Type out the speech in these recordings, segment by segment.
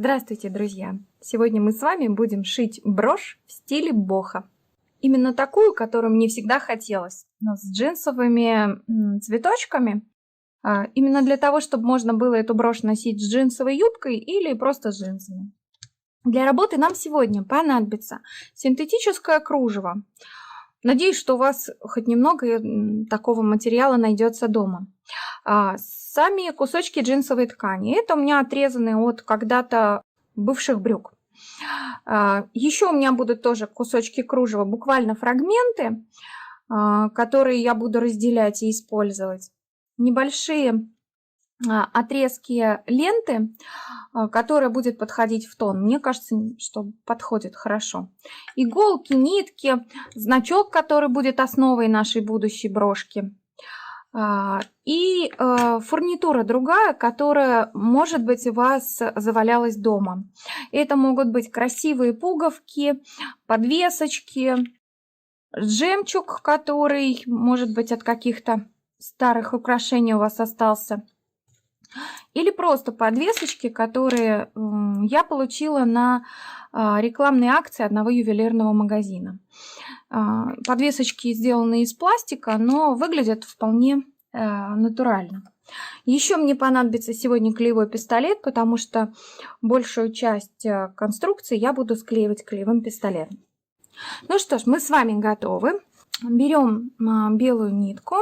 Здравствуйте, друзья! Сегодня мы с вами будем шить брошь в стиле бохо. Именно такую, которую мне всегда хотелось, но с джинсовыми цветочками. Именно для того, чтобы можно было эту брошь носить с джинсовой юбкой или просто с джинсами. Для работы нам сегодня понадобится синтетическое кружево. Надеюсь, что у вас хоть немного такого материала найдется дома. Сами кусочки джинсовой ткани. Это у меня отрезанные от когда-то бывших брюк. Еще у меня будут тоже кусочки кружева, буквально фрагменты, которые я буду разделять и использовать. Небольшие отрезки ленты, которая будет подходить в тон. Мне кажется, что подходит хорошо. Иголки, нитки, значок, который будет основой нашей будущей брошки. И фурнитура другая, которая, может быть, у вас завалялась дома. Это могут быть красивые пуговки, подвесочки, жемчуг, который, может быть, от каких-то старых украшений у вас остался. Или просто подвесочки, которые я получила на рекламной акции одного ювелирного магазина. Подвесочки сделаны из пластика, но выглядят вполне натурально. Еще мне понадобится сегодня клеевой пистолет, потому что большую часть конструкции я буду склеивать клеевым пистолетом. Ну что ж, мы с вами готовы. Берем белую нитку.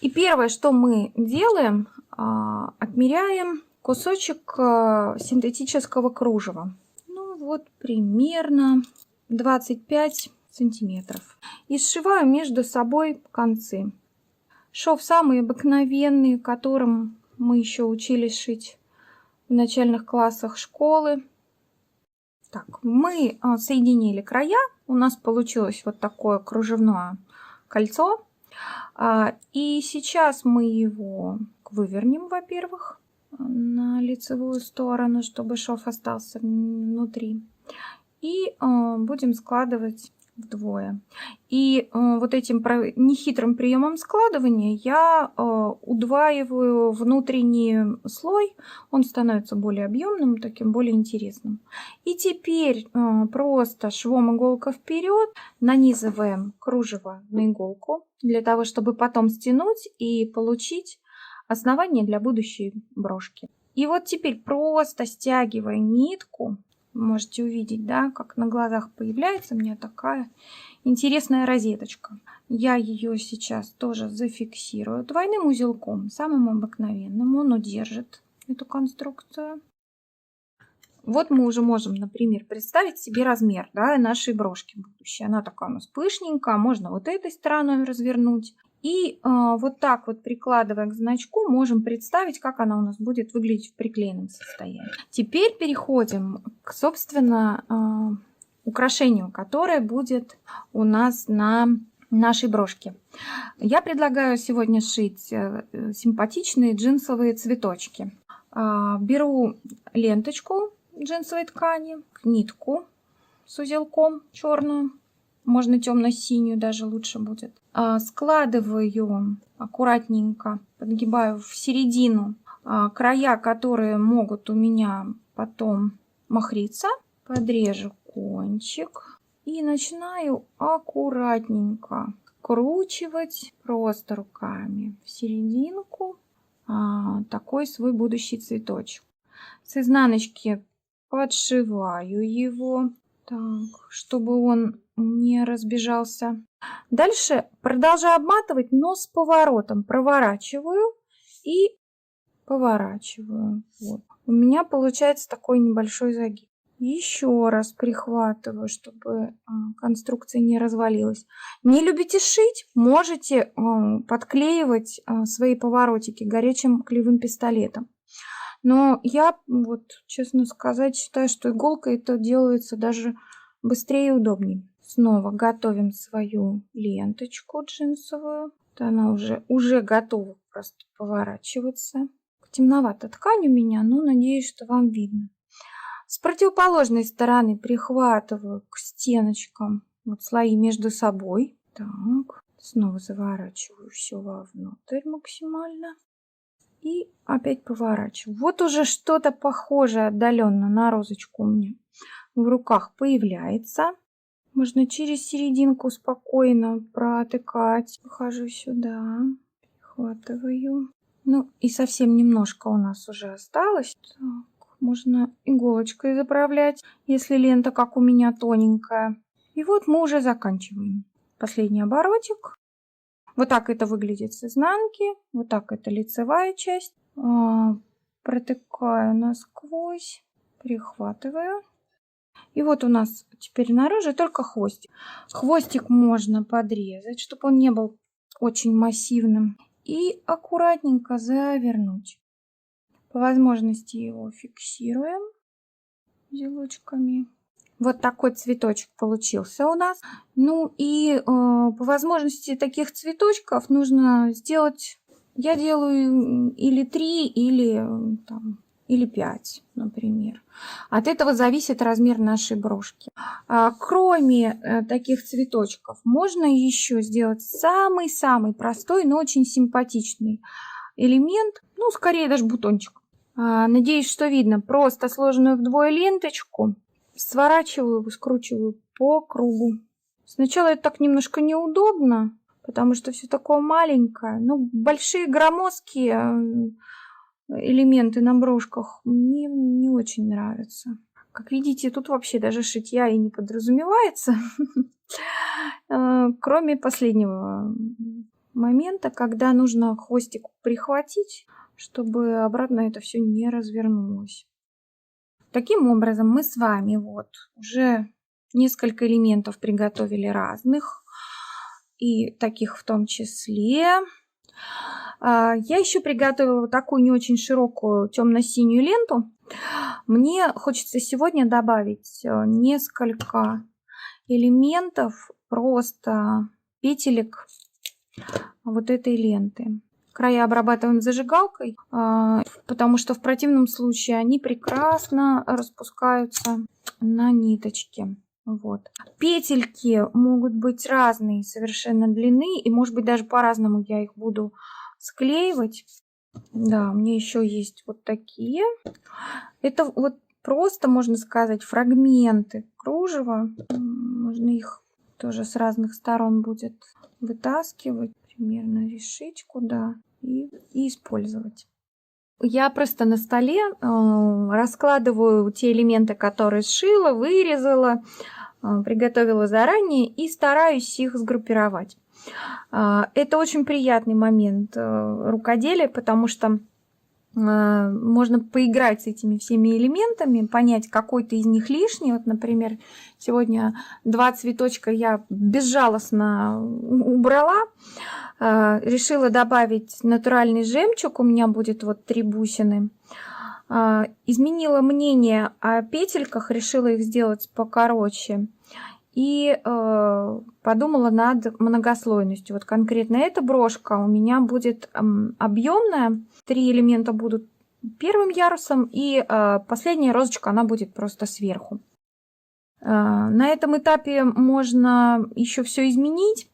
И первое, что мы делаем, отмеряем кусочек синтетического кружева. Ну вот примерно 25 сантиметров. И сшиваю между собой концы. Шов самый обыкновенный, которым мы еще учились шить в начальных классах школы. Так, мы соединили края. У нас получилось вот такое кружевное кольцо. И сейчас мы его вывернем, во-первых, на лицевую сторону, чтобы шов остался внутри. И будем складывать вдвое. И вот этим нехитрым приемом складывания я удваиваю внутренний слой. Он становится более объемным, таким более интересным. И теперь просто швом иголка вперед нанизываем кружево на иголку, для того, чтобы потом стянуть и получить основание для будущей брошки. И вот теперь просто стягивая нитку, можете увидеть, да, как на глазах появляется у меня такая интересная розеточка. Я ее сейчас тоже зафиксирую двойным узелком, самым обыкновенным. Он удержит эту конструкцию. Вот мы уже можем, например, представить себе размер, да, нашей брошки будущей. Она такая у нас пышненькая, можно вот этой стороной развернуть. И вот так вот, прикладывая к значку, можем представить, как она у нас будет выглядеть в приклеенном состоянии. Теперь переходим к, собственно, украшению, которое будет у нас на нашей брошке. Я предлагаю сегодня шить симпатичные джинсовые цветочки. Беру ленточку джинсовой ткани, нитку с узелком черную, можно темно-синюю, даже лучше будет. Складываю аккуратненько, подгибаю в середину края, которые могут у меня потом махриться. Подрежу кончик и начинаю аккуратненько вкручивать просто руками в серединку такой свой будущий цветочек. С изнаночки подшиваю его, так, чтобы он не разбежался. Дальше продолжаю обматывать, но с поворотом. Проворачиваю и поворачиваю. Вот. У меня получается такой небольшой загиб. Еще раз прихватываю, чтобы конструкция не развалилась. Не любите шить? Можете подклеивать свои поворотики горячим клеевым пистолетом. Но я, вот, честно сказать, считаю, что иголкой это делается даже быстрее и удобнее. Снова готовим свою ленточку джинсовую. Она уже готова просто поворачиваться. Темновата ткань у меня, но надеюсь, что вам видно. С противоположной стороны прихватываю к стеночкам вот слои между собой. Так, снова заворачиваю все вовнутрь максимально. И опять поворачиваю. Вот уже что-то похожее отдаленно на розочку у меня в руках появляется. Можно через серединку спокойно протыкать. Хожу сюда, перехватываю. Ну и совсем немножко у нас уже осталось. Так, можно иголочкой заправлять, если лента, как у меня, тоненькая. И вот мы уже заканчиваем. Последний оборотик. Вот так это выглядит с изнанки. Вот так это лицевая часть. Протыкаю насквозь, перехватываю. И вот у нас теперь наружу только хвостик. Хвостик можно подрезать, чтобы он не был очень массивным. И аккуратненько завернуть. По возможности его фиксируем узелочками. Вот такой цветочек получился у нас. Ну и по возможности таких цветочков нужно сделать, я делаю или 3, или 5, например. От этого зависит размер нашей брошки. Кроме таких цветочков, можно еще сделать самый-самый простой, но очень симпатичный элемент. Ну, скорее даже бутончик. Надеюсь, что видно. Просто сложенную вдвое ленточку сворачиваю, скручиваю по кругу. Сначала это так немножко неудобно, потому что все такое маленькое. Ну, большие громоздкие элементы на брошках мне не очень нравятся. Как видите, тут вообще даже шитья и не подразумевается. Кроме последнего момента, когда нужно хвостик прихватить, чтобы обратно это все не развернулось. Таким образом, мы с вами вот уже несколько элементов приготовили разных, и таких в том числе. Я еще приготовила вот такую не очень широкую темно-синюю ленту. Мне хочется сегодня добавить несколько элементов, просто петелек вот этой ленты. Края обрабатываем зажигалкой, потому что в противном случае они прекрасно распускаются на ниточке. Вот. Петельки могут быть разные совершенно длины, и может быть даже по-разному я их буду склеивать. Да, у меня еще есть вот такие. Это вот просто, можно сказать, фрагменты кружева. Можно их тоже с разных сторон будет вытаскивать, примерно решить куда и использовать. Я просто на столе раскладываю те элементы, которые сшила, вырезала, приготовила заранее и стараюсь их сгруппировать. Это очень приятный момент рукоделия, потому что можно поиграть с этими всеми элементами, понять, какой-то из них лишний. Вот, например, сегодня 2 цветочка я безжалостно убрала. Решила добавить натуральный жемчуг. У меня будет вот 3 бусины. Изменила мнение о петельках, решила их сделать покороче. И подумала над многослойностью. Вот конкретно эта брошка у меня будет объемная. 3 элемента будут первым ярусом, и последняя розочка, она будет просто сверху. На этом этапе можно еще все изменить.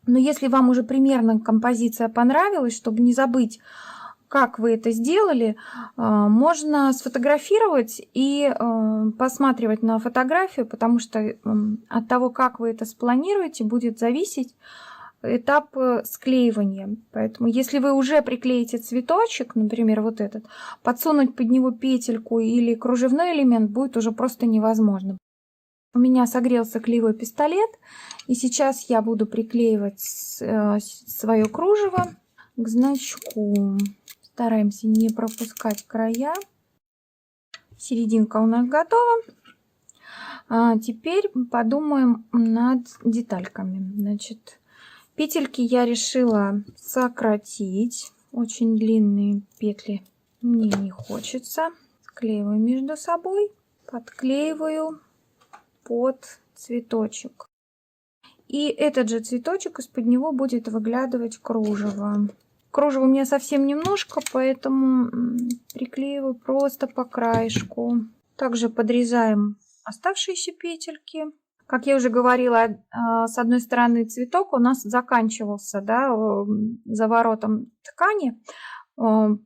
Но если вам уже примерно композиция понравилась, чтобы не забыть, как вы это сделали, можно сфотографировать и посматривать на фотографию, потому что от того, как вы это спланируете, будет зависеть этап склеивания. Поэтому если вы уже приклеите цветочек, например, вот этот, подсунуть под него петельку или кружевной элемент будет уже просто невозможно. У меня согрелся клеевой пистолет, и сейчас я буду приклеивать свое кружево к значку. Стараемся не пропускать края. Серединка у нас готова. Теперь подумаем над детальками. Значит, петельки я решила сократить. Очень длинные петли мне не хочется. Склеиваю между собой, подклеиваю под цветочек. И этот же цветочек, из-под него будет выглядывать кружево. Кружева у меня совсем немножко, поэтому приклеиваю просто по краешку. Также подрезаем оставшиеся петельки. Как я уже говорила, с одной стороны цветок у нас заканчивался, да, заворотом ткани.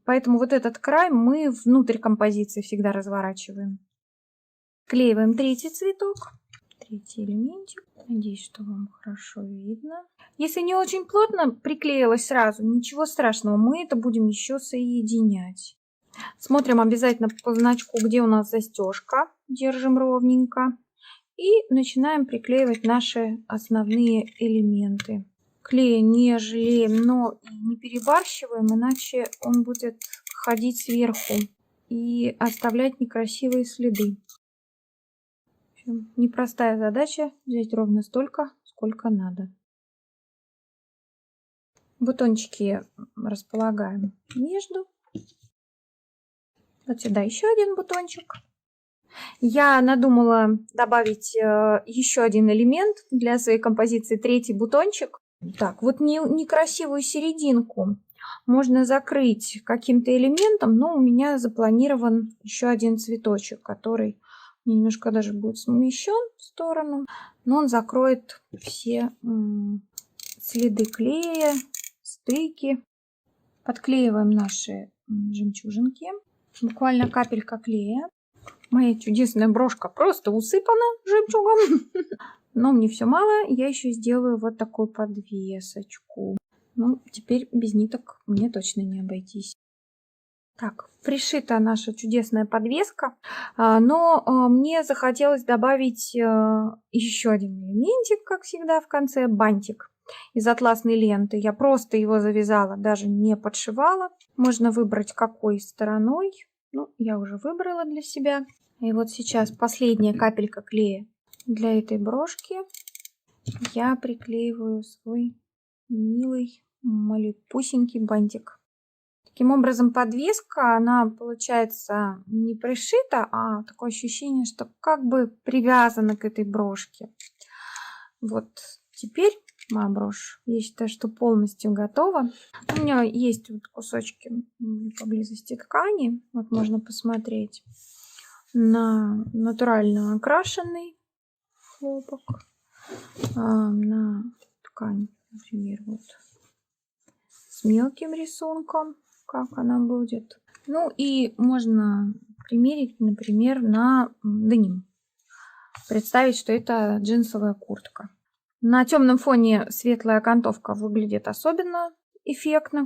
Поэтому вот этот край мы внутрь композиции всегда разворачиваем. Клеиваем третий цветок, третий элементик. Надеюсь, что вам хорошо видно. Если не очень плотно приклеилось сразу, ничего страшного, мы это будем еще соединять. Смотрим обязательно по значку, где у нас застежка. Держим ровненько. И начинаем приклеивать наши основные элементы. Клея не жалеем, но и не перебарщиваем, иначе он будет ходить сверху и оставлять некрасивые следы. В общем, непростая задача взять ровно столько, сколько надо. Бутончики располагаем между. Вот сюда еще один бутончик. Я надумала добавить еще один элемент для своей композиции, третий бутончик. Так, вот некрасивую серединку можно закрыть каким-то элементом, но у меня запланирован еще один цветочек, который немножко даже будет смещен в сторону, но он закроет все следы клея, стыки. Подклеиваем наши жемчужинки. Буквально капелька клея. Моя чудесная брошка просто усыпана жемчугом. Но мне все мало, я еще сделаю вот такую подвесочку. Ну, теперь без ниток мне точно не обойтись. Так, пришита наша чудесная подвеска, но мне захотелось добавить еще один элементик, как всегда в конце, бантик из атласной ленты. Я просто его завязала, даже не подшивала. Можно выбрать какой стороной. Ну, я уже выбрала для себя. И вот сейчас последняя капелька клея для этой брошки. Я приклеиваю свой милый, малюпусенький бантик. Таким образом, подвеска, она получается не пришита, а такое ощущение, что как бы привязана к этой брошке. Вот теперь моя брошь, я считаю, что полностью готова. У меня есть вот кусочки поблизости ткани. Вот можно посмотреть на натурально окрашенный хлопок, на ткань, например, вот с мелким рисунком, как она будет. Ну и можно примерить, например, на деним. Представить, что это джинсовая куртка. На темном фоне светлая окантовка выглядит особенно эффектно.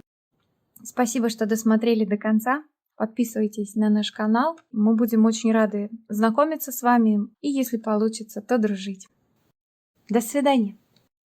Спасибо, что досмотрели до конца. Подписывайтесь на наш канал. Мы будем очень рады знакомиться с вами и, если получится, то дружить. До свидания.